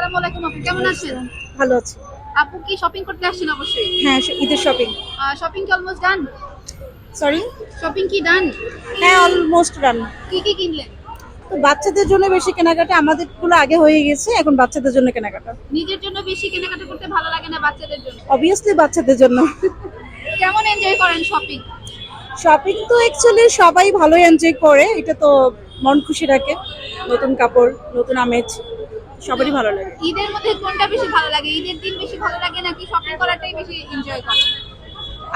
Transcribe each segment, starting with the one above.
আসসালামু আলাইকুম আপু, কেমন আছেন? ভালো আছি। আপু কি শপিং করতে আসছেন? অবশ্যই। হ্যাঁ, ঈদের শপিং। শপিং কি অলমোস্ট ডান? সরি? শপিং কি ডান? হ্যাঁ, অলমোস্ট রান। কি কি কিনলেন? তো বাচ্চাদের জন্য বেশি কেনাকাটা, আমাদেরগুলো আগে হয়ে গেছে, এখন বাচ্চাদের জন্য কেনাকাটা। নিজের জন্য বেশি কেনাকাটা করতে ভালো লাগে না বাচ্চাদের জন্য? অবভিয়াসলি বাচ্চাদের জন্য। কেমন এনজয় করেন শপিং? শপিং তো অ্যাকচুয়ালি সবাই ভালোই এনজয় করে, এটা তো মন খুশি রাখে। নতুন কাপড়, নতুন আমেজ, সবারই ভালো লাগে। ঈদের মধ্যে কোনটা বেশি ভালো লাগে? ঈদের দিন বেশি ভালো লাগে নাকি শপিং করাটাই বেশি এনজয় করেন?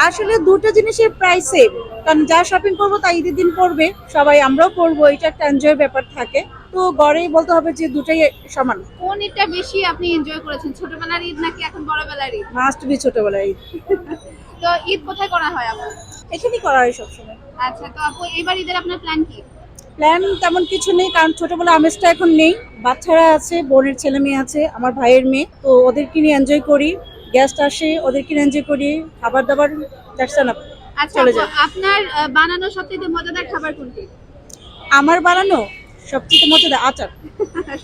আসলে দুটো জিনিসের প্রাইস সেম, কারণ যা শপিং করবো তা ঈদের দিন পরবে, সবাই আমরাও পরবো, এটা একটা এনজয়ের ব্যাপার থাকে। তো গড়েই বলতে হবে যে দুটাই সমান। কোন ঈদটা বেশি আপনি এনজয় করেছেন? ছোটবেলার ঈদ নাকি এখন বড়বেলার ঈদ? মাস্ট বি ছোটবেলায় ঈদ। তো ঈদ কোথায় করা হয় আপু? এখানেই করা হয় সবসময়। আচ্ছা, তো আপু এবার ঈদের আপনার প্ল্যান কি? প্ল্যান তেমন কিছু নেই, কারণ ছোটবেলা আমেজটা এখন নেই। বাচ্চারা আছে, বোনের ছেলে মেয়ে আছে, আমার ভাইয়ের মেয়ে, তো ওদেরকে নিয়ে এনজয় করি। গেস্ট আসে, ওদেরকে নিয়ে এনজয় করি। খাবার দাবার দ্যাটস এনাফ, আচ্ছা চলে আপু, যায়। আপনার বানানো সবথেকে মজাদার খাবার কোনটি? আমার বানানো সবচেয়ে মজাদার আচার।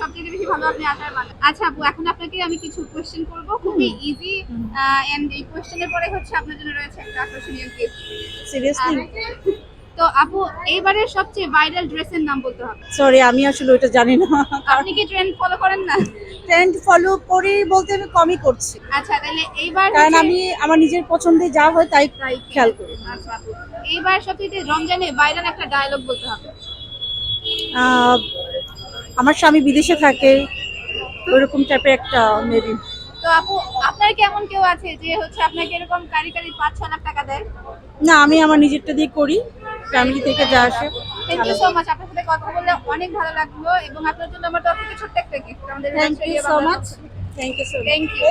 সবথেকে বেশি ভালো আপনি আচার বানান। আচ্ছা আপু, এখন আপনাকে আমি কিছু কোশ্চেন করব, খুবই ইজি। এন্ড এই কোশ্চেনের পরে হচ্ছে আপনার জন্য রয়েছে একটা আকর্ষণীয় গিফট। সিরিয়াসলি? তো আপু, এইবারের সবচেয়ে ভাইরাল ড্রেসের নাম বলতে হবে। সরি, আমি আসলে ওটা জানি না। আপনি কি ট্রেন্ড ফলো করেন না? ট্রেন্ড ফলো করি বলতে আমি কমই করছি, আচ্ছা, তাহলে এইবার কারণ আমি আমার নিজের পছন্দে যা হয় তাই খেয়াল করি। আচ্ছা আপু, এইবার সবচেয়ে রমজানে ভাইরাল একটা ডায়লগ বলতে হবে। আহ, আমার স্বামী বিদেশে থাকে, ওইরকম টাইপের একটা মেবি। তো আপু, আপনার কি এমন কেউ আছে যে হচ্ছে আপনাকে এরকম কারি কারি 5-6 লাখ টাকা দেয়? না, আমি আমার নিজেরটা দিয়ে করি, ফ্যামিলি থেকে যা আসে। থ্যাংক ইউ সো মাচ, আপনার সাথে কথা বললে অনেক ভালো লাগলো, এবং আপনার জন্য আমার তরফ থেকে ছোট্ট একটা গিফট আমাদের thank you so much. Thank you so much. Thank you.